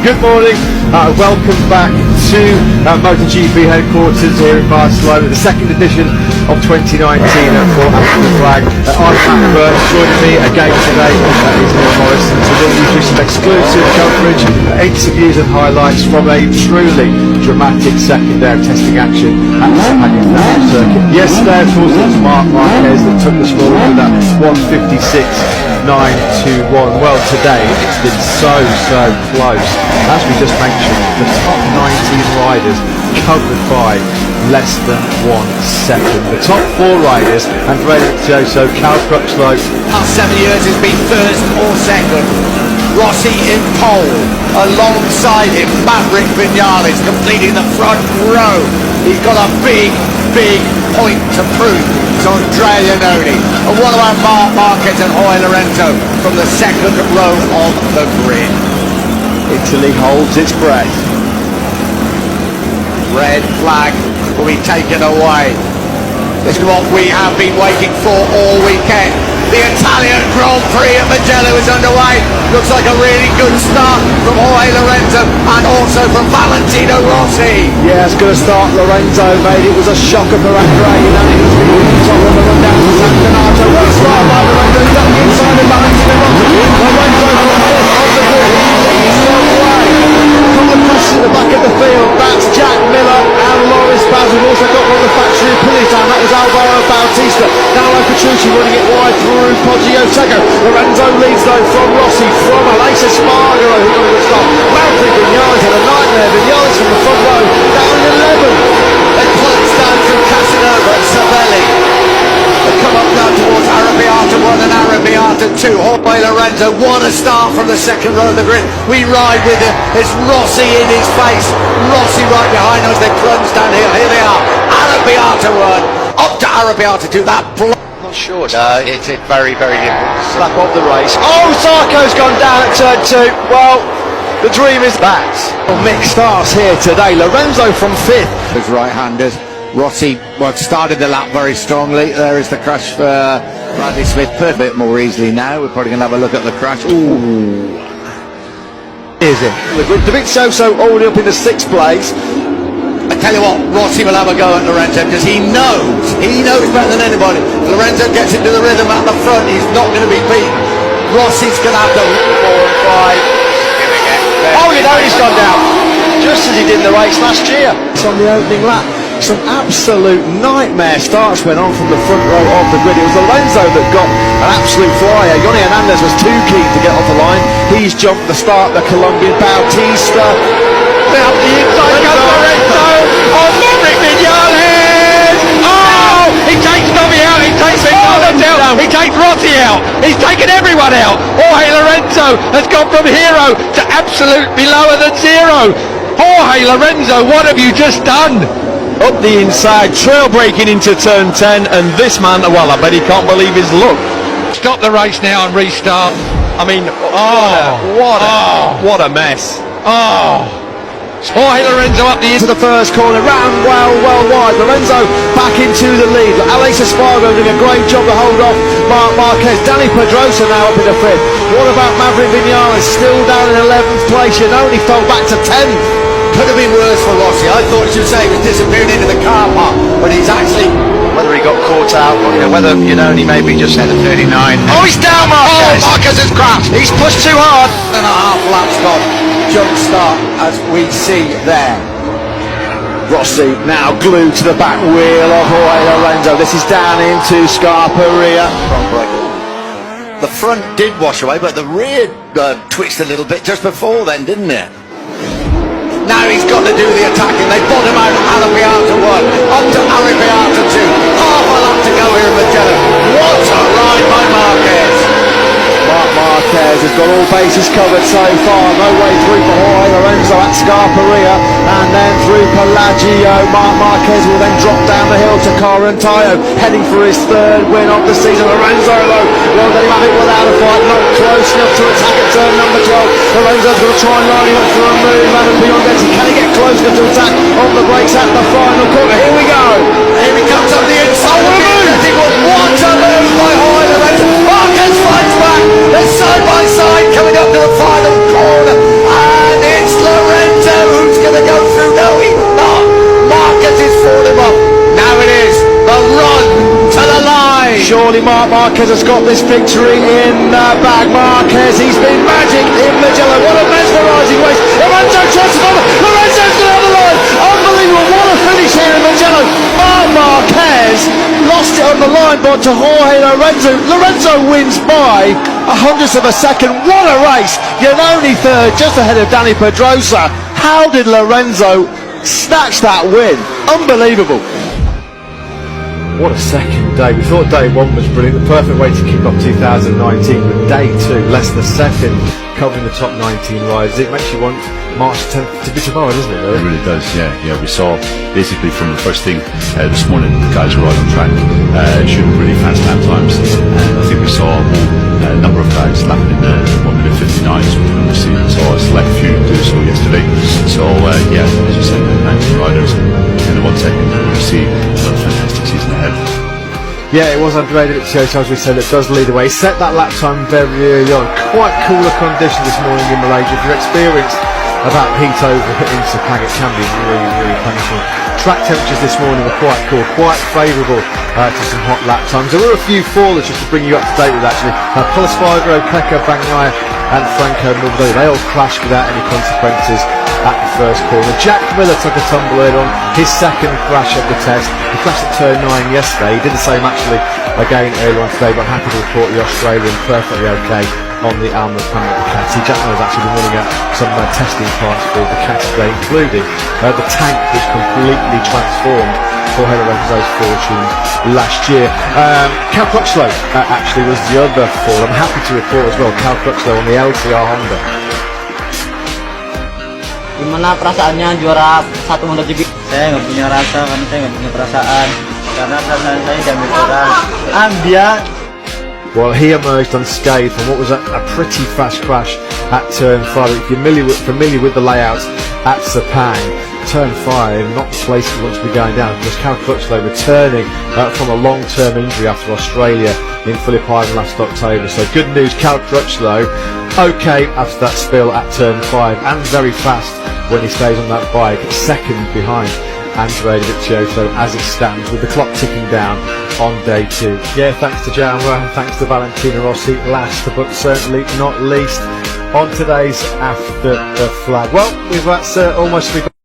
Good morning, welcome back to MotoGP headquarters here in Barcelona, the second edition of 2019 for African Flag. I'm Matt Burns, joining me again today is Neil Morrison to bring you through some exclusive coverage, interviews and highlights from a truly dramatic second day of testing action at the Tertawa circuit. Yesterday, of course, it was Marc Marquez that took the score with that 156.921. Well, today it's been so close. As we just mentioned, the top 19 riders covered by less than 1 second. The top 4 riders, Andrea Dovizioso, Cal Crutchlow. Last 7 years has been first or second. Rossi in pole, alongside him Maverick Vinales completing the front row. He's got a big point to prove to Andrea Iannone. And what about Marc Marquez and Jorge Lorenzo from the second row of the grid? Italy holds its breath. Red flag will be taken away. This is what we have been waiting for all weekend. The Italian Grand Prix at Mugello is underway. Looks like a really good start from Jorge Lorenzo and also from Valentino Rossi. Yeah, it's going to start Lorenzo, mate. It was a shocker for Andrea Iannone. He was going to be top on the run down to San Donato. What a start by Lorenzo. He's up the inside of Valentino Rossi. Lorenzo from the fifth on the grid. He leads the way. From the press at the back of the field, that's Jack Miller and Loris Baz. We've also got one of the factory of Pilitan. That was Alvaro Bautista. Now Petrucci running it wide through Poggio Tego. Lorenzo leads though from Rossi, from Aleix Espargaro, who got a good start. Maverick Vinales had a nightmare. Vinales from the front row, down in 11. They plunged down through Casanova and Savelli. They come up now towards Arrabbiata 1 and Arrabbiata 2. Jorge Lorenzo, what a start from the second row of the grid. We ride with him. There's Rossi in his face. Rossi right behind us. They plunge downhill. Here they are. Arrabbiata 1. Up to Arrabbiata 2. That Not sure. no, it's very difficult. Slap of the race. Oh, Sarko's gone down at turn 2. Well, the dream is that. Mixed starts here today. Lorenzo from 5th. With right-handers. Rossi started the lap very strongly. There is the crash for Bradley Smith. A bit more easily now. We're probably going to have a look at the crash. Ooh. Is it? Dovizioso already up in the 6th place. I tell you what, Rossi will have a go at Lorenzo because he knows better than anybody. If Lorenzo gets into the rhythm at the front, he's not going to be beaten. Rossi's going to have to 4 and 5. Oh, you know he's gone down. Just as he did in the race last year. It's on the opening lap. Some absolute nightmare starts went on from the front row of the grid. It was Lorenzo that got an absolute flyer. Johnny Hernandez was too keen to get off the line. He's jumped the start, the Colombian Bautista. Now the inside goes Lorenzo. Oh, Maverick Vinales! Oh, he takes Tommy out. He takes Vinales out. He takes Rossi out. He's taken everyone out. Jorge Lorenzo has gone from hero to absolutely lower than zero. Jorge Lorenzo, what have you just done? Up the inside, trail breaking into turn 10, and this man, well, I bet he can't believe his luck. Stop the race now and restart. I mean, what a mess. Oh, Jorge Lorenzo up To the first corner, round well wide. Lorenzo back into the lead. Aleix Espargaro doing a great job to hold off Marc Marquez. Danny Pedrosa now up in the 5th. What about Maverick Vinales? Still down in 11th place. Iannone fell back to 10th. Could have been worse for Rossi. I thought you would say he was disappearing into the car park, but he's actually... Whether he got caught out, or whether Iannone maybe just had a 39. Oh, he's down, Marquez! Oh, Marquez has crashed. He's pushed too hard. 1.5 laps gone. Jump start as we see there. Rossi now glued to the back wheel of Jorge Lorenzo. This is down into Scarperia. The front did wash away, but the rear twitched a little bit just before then, didn't it? Now he's got to do the attacking. They bottom out Arrabbiata 1, up to Arrabbiata 2. Half a lap to go here in Mugello. What a ride by Marquez. Marc Marquez has got all bases covered so far. No way through for Jorge Lorenzo at Scarperia, and then through Pelagio. Marc Marquez will then drop down the hill to Carantaio, heading for his 3rd win of the season. Lorenzo though, well, they have it without a fight, not close enough to attack at turn number 12. Lorenzo's going to try and line him up for a move, and beyond that, can he get close enough to attack on the brakes at the final corner? Here we go. Here he comes on the inside. What a move by Jorge Lorenzo. Marquez fights back. They're side by side coming up to the final corner, and it's only Marc Marquez has got this victory in bag. Marquez, he's been magic in Magellan. What a mesmerising race. Lorenzo tries to follow. Lorenzo's got the line. Unbelievable. What a finish here in Magellan. Marc Marquez lost it on the line, but to Jorge Lorenzo. Lorenzo wins by a hundredth of a second. What a race. Iannone third, just ahead of Dani Pedrosa. How did Lorenzo snatch that win? Unbelievable. What a second day. We thought day one was brilliant, the perfect way to kick off 2019, but day two, less than a second, covering the top 19 riders. It makes you want March 10th to be tomorrow, doesn't it? Really? It really does, yeah. We saw basically from the first thing this morning, the guys were right on track, shooting really fast lap times, and I think we saw a number of guys lapping in the 1 minute 59s, which we never seen. Saw a select few do so yesterday. So yeah, as you said, 19 riders in the 1 second, we'll see another fantastic season ahead. Yeah, it was Andrea Dovizioso, as we said, that does lead the way. Set that lap time very early on. Quite cooler conditions this morning in Malaysia. If you're experienced about heat over in Sepang, it can be really, really painful. Track temperatures this morning were quite cool, quite favourable to some hot lap times. There were a few fallers just to bring you up to date with actually. Paul Espargaro, Pecco Bagnaia and Franco Morbidelli, they all crashed without any consequences at the first corner. Jack Miller took a tumble in on his second crash of the test. He crashed at turn 9 yesterday. He did the same actually again earlier on today, but I'm happy to report the Australian perfectly okay on the Alma Planet Ducati. Jack Miller's actually been running out some testing parts for the Ducati today, including the tank which completely transformed for Lorenzo's fortunes last year. Cal Crutchlow actually was the other fall. I'm happy to report as well, Cal Crutchlow on the LTR Honda. Gimana perasaannya juara satu MotoGP? Saya nggak punya rasa, karena saya nggak punya perasaan, karena perasaan saya diambil orang. Well, he emerged unscathed from what was a pretty fast crash at turn 5. If you're familiar with the layouts at Sepang, turn 5, not the place he wants to be going down, because Cal Crutchlow returning from a long-term injury after Australia in Phillip Island last October. So good news, Cal Crutchlow okay after that spill at turn 5, and very fast when he stays on that bike, second behind Andrea Dovizioso as it stands, with the clock ticking down on day 2. Yeah, thanks to Jamin, thanks to Valentino Rossi, last but certainly not least on today's After the Flag. Well, that's almost